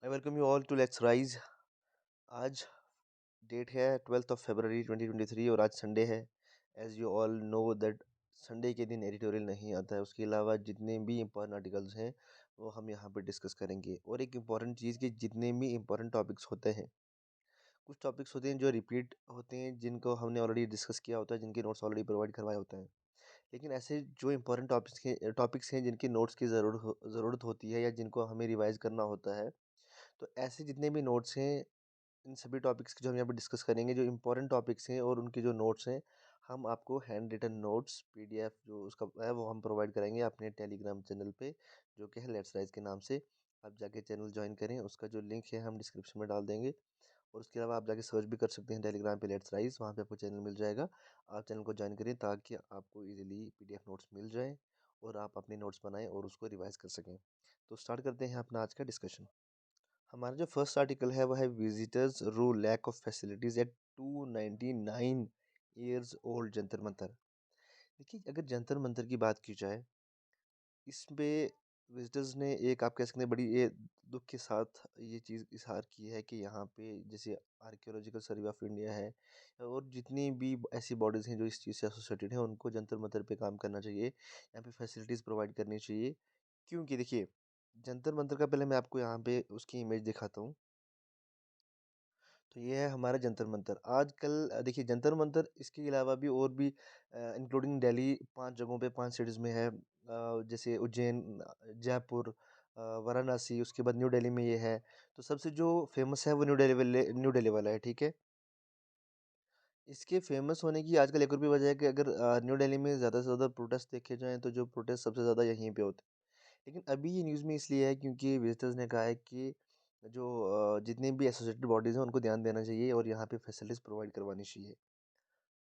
I welcome you all to let's rise. आज date है 12th of फरवरी 2023 और आज संडे है। As you all know that Sunday के दिन एडिटोरियल नहीं आता है। उसके अलावा जितने भी इम्पोर्टेंट आर्टिकल्स हैं वो हम यहाँ पे डिस्कस करेंगे। और एक इम्पॉर्टेंट चीज़ कि जितने भी इम्पोर्टेंट टॉपिक्स होते हैं, कुछ टॉपिक्स होते हैं जो रिपीट होते हैं, जिनको हमने ऑलरेडी डिस्कस किया होता है, जिनके नोट्स ऑलरेडी प्रोवाइड करवाए होते हैं। लेकिन ऐसे जो इम्पोर्टेंट टॉपिक्स हैं जिनकी नोट्स की ज़रूरत होती है या जिनको हमें रिवाइज करना होता है, तो ऐसे जितने भी नोट्स हैं, इन सभी टॉपिक्स की जो हम यहाँ पे डिस्कस करेंगे, जो इम्पोर्टेंट टॉपिक्स हैं और उनके जो नोट्स हैं, हम आपको हैंड रिटन नोट्स पीडीएफ जो उसका है वो हम प्रोवाइड करेंगे अपने टेलीग्राम चैनल पे, जो कि है लेट्स राइज के नाम से। आप जाके चैनल ज्वाइन करें, उसका जो लिंक है हम डिस्क्रिप्शन में डाल देंगे। और उसके अलावा आप जाके सर्च भी कर सकते हैं टेलीग्राम पे लेट्स राइज, वहाँ पे आपको चैनल मिल जाएगा। आप चैनल को ज्वाइन करें ताकि आपको इजीली पीडीएफ नोट्स मिल जाए और आप अपने नोट्स बनाएं और उसको रिवाइज कर सकें। तो स्टार्ट करते हैं अपना आज का डिस्कशन। हमारा जो फर्स्ट आर्टिकल है वो है visitors rue lack of facilities at 299 years old Jantar Mantar. देखिए, अगर जंतर मंतर की बात की जाए, इसमें विजिटर्स ने एक, आप कह सकते हैं, बड़ी ये दुख के साथ ये चीज़ इजहार की है कि यहाँ पे जैसे आर्कियोलॉजिकल सर्वे ऑफ इंडिया है और जितनी भी ऐसी बॉडीज़ हैं जो इस चीज़ से एसोसिएटेड हैं, उनको जंतर मंतर पे काम करना चाहिए, यहाँ पे फैसिलिटीज़ प्रोवाइड करनी चाहिए। क्योंकि देखिए, जंतर मंतर का पहले मैं आपको यहाँ पे उसकी इमेज दिखाता हूँ। तो ये है हमारा जंतर मंतर। आजकल देखिए, जंतर मंतर इसके अलावा भी और भी इंक्लूडिंग दिल्ली 5 जगहों पे, 5 सिटीज़ में है। जैसे उज्जैन, जयपुर, वाराणसी, उसके बाद न्यू दिल्ली में ये है। तो सबसे जो फेमस है वो न्यू दिल्ली वाला है, ठीक है। इसके फेमस होने की आजकल एक और भी वजह है कि अगर न्यू दिल्ली में ज़्यादा से ज़्यादा प्रोटेस्ट देखे जाएँ तो जो प्रोटेस्ट सबसे ज़्यादा यहीं पे होते हैं। लेकिन अभी ये न्यूज़ में इसलिए है क्योंकि विजिटर्स ने कहा है कि जो जितनी भी एसोसिएटेड बॉडीज़ हैं उनको ध्यान देना चाहिए और यहाँ पे फैसिलिटीज़ प्रोवाइड करवानी चाहिए।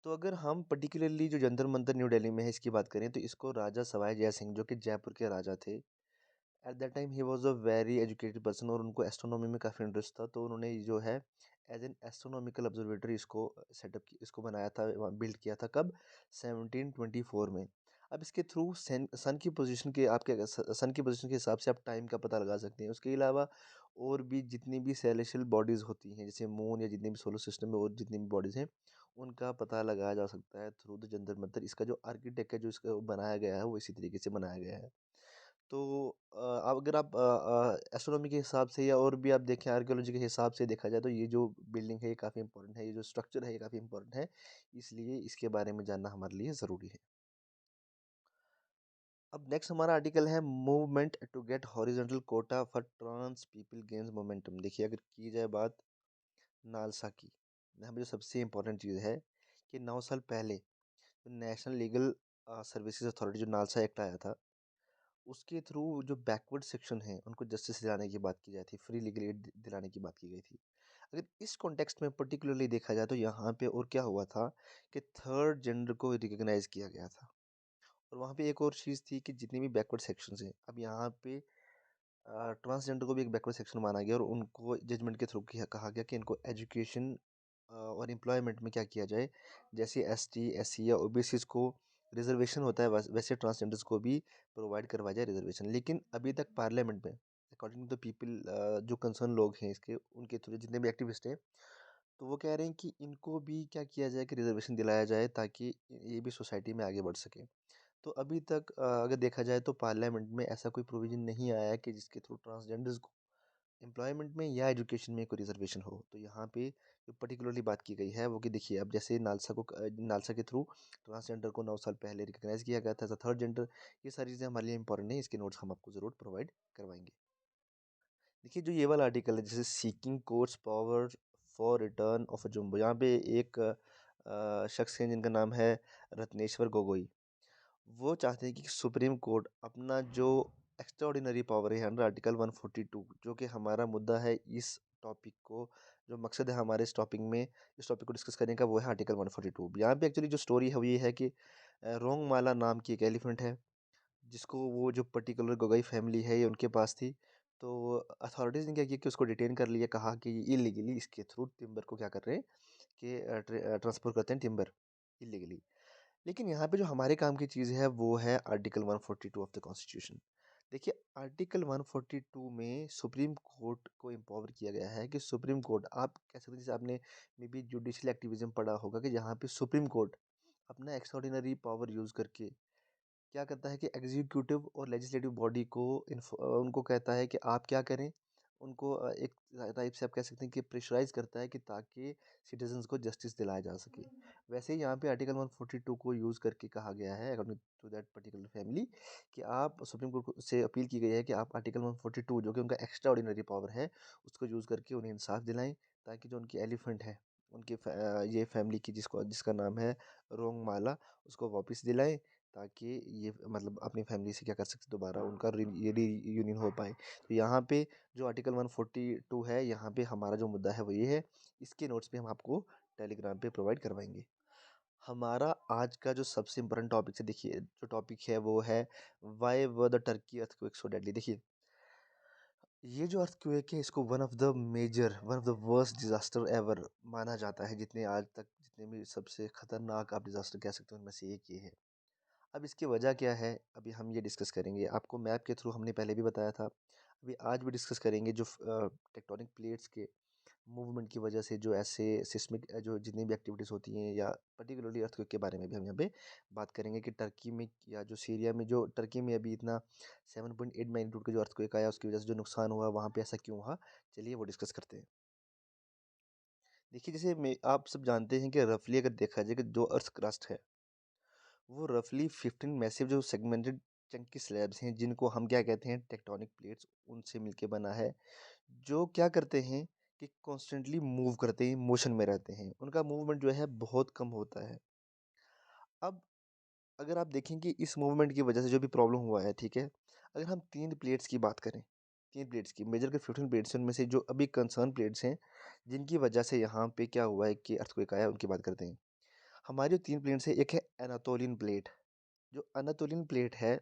तो अगर हम पर्टिकुलरली जो जंतर मंतर न्यू दिल्ली में है इसकी बात करें, तो इसको राजा सवाई जय सिंह, जो कि जयपुर के राजा थे, at that time he was a very educated person और उनको एस्ट्रोनॉमी में काफ़ी इंटरेस्ट था। तो उन्होंने जो है एज एन एस्ट्रोनॉमिकल ऑब्जर्वेटरी इसको इसको बनाया था, बिल्ड किया था। कब? 1724 में। अब इसके थ्रू सन की पोजीशन के, आपके सन की पोजीशन के हिसाब से आप टाइम का पता लगा सकते हैं। उसके अलावा और भी जितनी भी सेलेशियल बॉडीज़ होती हैं, जैसे मून या जितने भी सोलर सिस्टम में और जितनी भी बॉडीज़ हैं, उनका पता लगाया जा सकता है थ्रू द जंतर मंतर। इसका जो आर्किटेक्ट है, जो इसका बनाया गया है, वो इसी तरीके से बनाया गया है। तो अगर आप एस्ट्रोनॉमी के हिसाब से या और भी आप देखें आर्कियोलॉजी के हिसाब से देखा जाए, तो ये जो बिल्डिंग है ये काफ़ी इंपॉर्टेंट है, ये जो स्ट्रक्चर है ये काफ़ी इंपॉर्टेंट है। इसलिए इसके बारे में जानना हमारे लिए ज़रूरी है। अब नेक्स्ट हमारा आर्टिकल है movement to get horizontal quota for trans people gains momentum. देखिए, अगर की जाए बात नालसा की, यहाँ पे जो सबसे इम्पोर्टेंट चीज़ है कि 9 साल पहले जो नेशनल लीगल सर्विसेज अथॉरिटी, जो नालसा एक्ट आया था, उसके थ्रू जो बैकवर्ड सेक्शन है उनको जस्टिस दिलाने की बात की जाती थी, फ्री लीगल एड दिलाने की बात की गई थी। अगर इस कॉन्टेक्स्ट में पर्टिकुलरली देखा जाए तो यहाँ पे और क्या हुआ था कि थर्ड जेंडर को रिकग्नाइज किया गया था। और वहाँ पे एक और चीज़ थी कि जितनी भी बैकवर्ड सेक्शंस हैं, अब यहाँ पे ट्रांसजेंडर को भी एक बैकवर्ड सेक्शन माना गया और उनको जजमेंट के थ्रू कहा गया कि इनको एजुकेशन और एम्प्लॉयमेंट में क्या किया जाए। जैसे एसटी, एससी या ओबीसीज को रिजर्वेशन होता है, वैसे ट्रांसजेंडर्स को भी प्रोवाइड करवाया जाए रिजर्वेशन। लेकिन अभी तक पार्लियामेंट में, अकॉर्डिंग टू द पीपल, जो कंसर्न लोग हैं इसके, उनके थ्रू जितने भी एक्टिविस्ट हैं, तो वो कह रहे हैं कि इनको भी क्या किया जाए कि रिजर्वेशन दिलाया जाए ताकि ये भी सोसाइटी में आगे बढ़ सके। तो अभी तक अगर देखा जाए तो पार्लियामेंट में ऐसा कोई प्रोविज़न नहीं आया है कि जिसके थ्रू ट्रांसजेंडर्स को एम्प्लॉयमेंट में या एजुकेशन में कोई रिजर्वेशन हो। तो यहाँ पे जो पर्टिकुलरली बात की गई है वो कि देखिए, अब जैसे नालसा के थ्रू ट्रांसजेंडर को 9 साल पहले रिकॉग्नाइज़ किया गया था एज़ अ थर्ड जेंडर। ये सारी चीज़ें हमारे लिए इंपॉर्टेंट है, इसके नोट्स हम आपको ज़रूर प्रोवाइड करवाएँगे। देखिए, जो ये वाला आर्टिकल है, जैसे seeking courts power for return of a jumbo, यहाँ पे एक शख्स हैं जिनका नाम है रत्नेश्वर गोगोई। वो चाहते हैं कि सुप्रीम कोर्ट अपना जो एक्स्ट्राऑर्डिनरी पावर है अंडर आर्टिकल 142, जो कि हमारा मुद्दा है इस टॉपिक को, जो मकसद है हमारे इस टॉपिक को डिस्कस करने का, वो है आर्टिकल 142। यहाँ पे एक्चुअली जो स्टोरी है वो ये है कि रोंगमाला नाम की एक एलिफेंट है, जिसको वो जो पर्टिकुलर गोगोई फैमिली है ये उनके पास थी। तो अथॉरिटीज़ ने क्या किया कि उसको डिटेन कर लिया, कहा कि ये इलीगली इसके थ्रू टिम्बर को क्या कर रहे हैं कि ट्रांसपोर्ट करते हैं टिम्बर इलीगली। लेकिन यहाँ पे जो हमारे काम की चीज़ है वो है आर्टिकल 142 ऑफ द कॉन्स्टिट्यूशन। देखिए, आर्टिकल 142 में सुप्रीम कोर्ट को एम्पावर किया गया है कि सुप्रीम कोर्ट, आप कह सकते हैं जैसे आपने मे बी जुडिशियल एक्टिविज्म पढ़ा होगा कि जहाँ पे सुप्रीम कोर्ट अपना एक्स्ट्राऑर्डिनरी पावर यूज़ करके क्या करता है कि एग्जीक्यूटिव और लेजिस्लेटिव बॉडी को उनको कहता है कि आप क्या करें। उनको एक टाइप से आप कह सकते हैं कि प्रेशराइज करता है कि ताकि सिटीजन्स को जस्टिस दिलाया जा सके। वैसे ही यहाँ पे आर्टिकल 142 को यूज़ करके कहा गया है according to that particular family कि आप सुप्रीम कोर्ट से अपील की गई है कि आप आर्टिकल 142 जो कि उनका एक्स्ट्रा ऑर्डिनरी पावर है उसको यूज़ करके उन्हें इंसाफ दिलाएं, ताकि जो उनकी एलिफेंट है उनकी ये फैमिली की जिसको जिसका नाम है रोंगमाला, उसको वापस दिलाएं, ताकि ये मतलब अपनी फैमिली से क्या कर सकते दोबारा उनका ये रीयूनियन हो पाए। तो यहाँ पे जो आर्टिकल 142 है, यहाँ पे हमारा जो मुद्दा है वो ये है। इसके नोट्स भी हम आपको टेलीग्राम पे प्रोवाइड करवाएंगे। हमारा आज का जो सबसे इम्पोर्टेंट टॉपिक है, देखिए जो टॉपिक है वो है why were the Turkey earthquake so deadly. देखिए, ये जो अर्थक्वेक है इसको one of the worst disaster ever माना जाता है। जितने आज तक जितने भी सबसे खतरनाक आप डिजास्टर कह सकते हो उनमें से एक ये है। अब इसकी वजह क्या है, अभी हम ये डिस्कस करेंगे। आपको मैप के थ्रू हमने पहले भी बताया था, अभी आज भी डिस्कस करेंगे जो टेक्टोनिक प्लेट्स के मूवमेंट की वजह से जो ऐसे सिस्मिक जो जितनी भी एक्टिविटीज़ होती हैं, या पर्टिकुलरली अर्थक्वेक के बारे में भी हम यहाँ पे बात करेंगे कि टर्की में या जो सीरिया में, जो टर्की में अभी इतना 7.8 मैग्नीट्यूड का जो अर्थक्वेक आया उसकी वजह से जो नुकसान हुआ वहाँ पे ऐसा क्यों हुआ, चलिए वो डिस्कस करते हैं। देखिए, जैसे आप सब जानते हैं कि रफली अगर देखा जाए कि जो अर्थ क्रस्ट है वो रफली 15 मैसिव जो सेगमेंटेड चंकी स्लैब्स हैं, जिनको हम क्या कहते हैं टेक्टोनिक प्लेट्स, उनसे मिलके बना है। जो क्या करते हैं कि कॉन्स्टेंटली मूव करते हैं, मोशन में रहते हैं, उनका मूवमेंट जो है बहुत कम होता है। अब अगर आप देखें कि इस मूवमेंट की वजह से जो भी प्रॉब्लम हुआ है, ठीक है, अगर हम तीन प्लेट्स की बात करें, तीन प्लेट्स की मेजर के 15 प्लेट्स हैं, उनमें से जो अभी कंसर्न प्लेट्स हैं जिनकी वजह से यहाँ पे क्या हुआ है कि अर्थक्वेक आया, उनकी बात करते हैं। हमारी जो तीन प्लेट्स है, एक है एनातोलियन प्लेट। जो अनातोलियन प्लेट है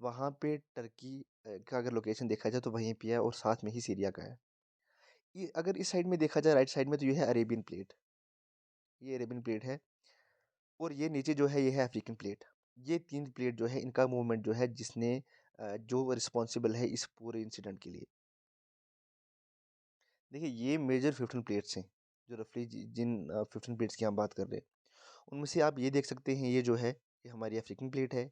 वहाँ पे टर्की का अगर लोकेशन देखा जाए तो वहीं पे है, और साथ में ही सीरिया का है। ये अगर इस साइड में देखा जाए राइट साइड में, तो ये है अरेबियन प्लेट, ये अरेबियन प्लेट है। और ये नीचे जो है ये है अफ्रीकन प्लेट। ये तीन प्लेट जो है इनका मूवमेंट जो है जिसने जो रिस्पॉन्सिबल है इस पूरे इंसिडेंट के लिए। देखिए, ये मेजर 15 प्लेट्स हैं जो रफली जिन 15 प्लेट्स की हम बात कर रहे हैं, उनमें से आप ये देख सकते हैं, ये जो है ये हमारी अफ्रीकन प्लेट है,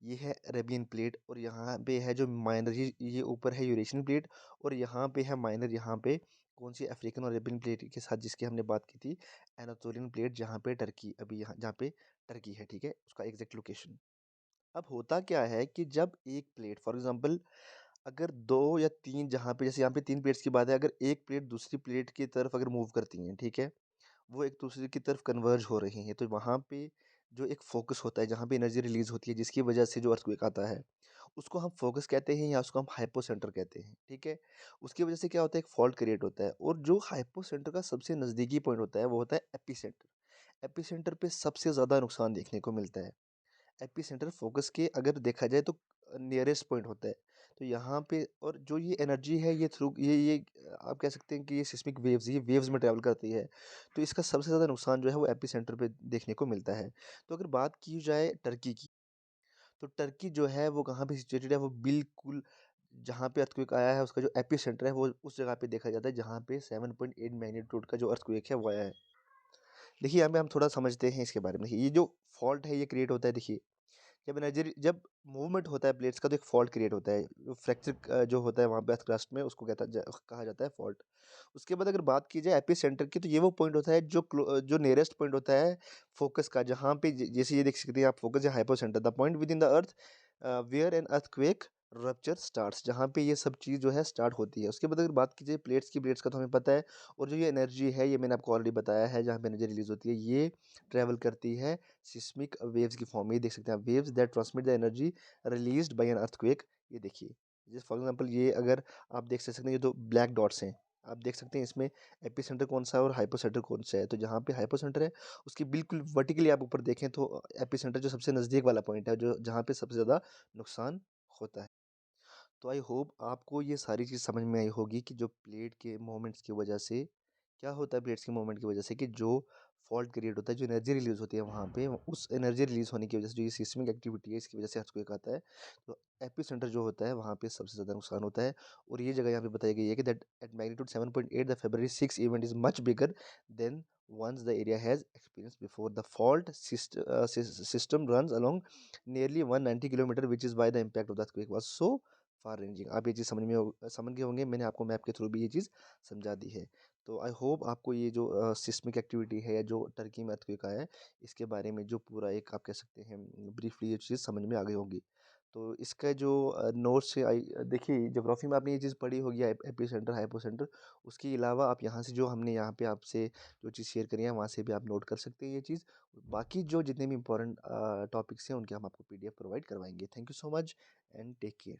ये है अरेबियन प्लेट, और यहाँ पे है जो माइनर, ये ऊपर है यूरेशियन प्लेट, और यहाँ पे है माइनर, यहाँ पे कौन सी अफ्रीकन और अरेबियन प्लेट के साथ जिसकी हमने बात की थी, एनातोलियन प्लेट, जहाँ पे टर्की अभी यहाँ जहाँ पे टर्की है, ठीक है, उसका एग्जैक्ट लोकेशन। अब होता क्या है कि जब एक प्लेट फॉर एग्जांपल अगर दो या तीन, जहाँ पे जैसे यहाँ पे तीन प्लेट्स की बात है, अगर एक प्लेट दूसरी प्लेट की तरफ अगर मूव करती हैं, ठीक है, वो एक दूसरे की तरफ कन्वर्ज हो रही हैं, तो वहाँ पे जो एक फोकस होता है, जहाँ पे एनर्जी रिलीज होती है जिसकी वजह से जो अर्थक्वेक आता है, उसको हम फोकस कहते हैं या उसको हम हाइपोसेंटर कहते हैं, ठीक है। उसकी वजह से क्या होता है, एक फॉल्ट क्रिएट होता है, और जो हाइपोसेंटर का सबसे नज़दीकी पॉइंट होता है वो होता है एपिसेंटर। एपिसेंटर पे सबसे ज़्यादा नुकसान देखने को मिलता है। एपिसेंटर फोकस के अगर देखा जाए तो नियरेस्ट पॉइंट होता है। तो यहाँ पे, और जो ये एनर्जी है ये थ्रू ये आप कह सकते हैं कि ये सिस्मिक वेव्स, ये वेव्स में ट्रैवल करती है। तो इसका सबसे ज़्यादा नुकसान जो है वो एपिसेंटर पे देखने को मिलता है। तो अगर बात की जाए टर्की की, तो टर्की जो है वो कहाँ पे सिचुएटेड है, वो बिल्कुल जहाँ पे अर्थक्वेक आया है उसका जो एपिसेंटर है वो उस जगह पे देखा जाता है जहाँ पे 7.8 मैग्नीट्यूड का जो अर्थक्वेक है वो आया है। देखिए, यहाँ पे हम थोड़ा समझते हैं इसके बारे में। देखिए, ये जो फॉल्ट है ये क्रिएट होता है, देखिए जब मूवमेंट होता है प्लेट्स का तो एक फॉल्ट क्रिएट होता है, फ्रैक्चर जो होता है वहाँ पे क्रस्ट में, उसको कहा जाता है फॉल्ट। उसके बाद अगर बात की जाए एपी सेंटर की, तो ये वो पॉइंट होता है जो नियरेस्ट पॉइंट होता है फोकस का, जहाँ पे जैसे ये देख सकते हैं आप, फोकस या hypocentre, the point within the earth where an earthquake rupture starts, जहाँ पे ये सब चीज़ जो है स्टार्ट होती है। उसके बाद अगर बात की जाए प्लेट्स का, तो हमें पता है, और जो ये एनर्जी है ये मैंने आपको ऑलरेडी बताया है, जहाँ पे एनर्जी रिलीज होती है ये ट्रैवल करती है सिस्मिक वेव्स की फॉर्म में। ये देख सकते हैं आप, waves that transmit the energy released by an earthquake. ये देखिए, जैसे फॉर एग्जांपल ये अगर आप देख सकते हैं, ये दो ब्लैक डॉट्स हैं, आप देख सकते हैं इसमें एपिसेंटर कौन सा है और हाइपोसेंटर कौन सा है। तो जहाँ पे हाइपोसेंटर है उसकी बिल्कुल वर्टिकली आप ऊपर देखें तो एपिसेंटर जो सबसे नज़दीक वाला पॉइंट है, जो जहाँ पे सबसे ज़्यादा नुकसान होता है। तो आई होप आपको ये सारी चीज़ समझ में आई होगी कि जो प्लेट के मोमेंट्स की वजह से क्या होता है, प्लेट्स के मोमेंट की वजह से कि जो फॉल्ट क्रिएट होता है, जो एनर्जी रिलीज होती है वहाँ पे, उस एनर्जी रिलीज होने की वजह से जो ये सिस्मिक एक्टिविटी है इसकी वजह से अर्थक्वेक आता है। तो एपी सेंटर जो होता है वहाँ पे सबसे ज़्यादा नुकसान होता है। और ये जगह यहाँ पे बताई गई है कि that at magnitude 7.8 the February 6 event is much bigger than once the area has experienced before. The fault system runs along nearly 190 kilometer, which is why the impact of the earthquake was so far ranging. आप ये चीज़ समझ गए होंगे, मैंने आपको map के through भी ये चीज़ समझा दी है। तो आई होप आपको ये जो सिस्मिक एक्टिविटी है या जो टर्की में अर्थक्वेक आया है इसके बारे में जो पूरा एक आप कह सकते हैं ब्रीफली ये चीज़ समझ में आ गई होगी। तो इसका जो नोट्स है देखिए ज्योग्राफी में आपने ये चीज़ पढ़ी होगी एपी सेंटर हाइपो सेंटर। उसके अलावा आप यहाँ से जो हमने यहाँ पे आपसे जो चीज़ शेयर करी है वहाँ से भी आप नोट कर सकते हैं ये चीज़। बाकी जो जितने भी इंपॉर्टेंट टॉपिक्स हैं उनके हम आपको पीडीएफ प्रोवाइड करवाएंगे। Thank you so much and take care.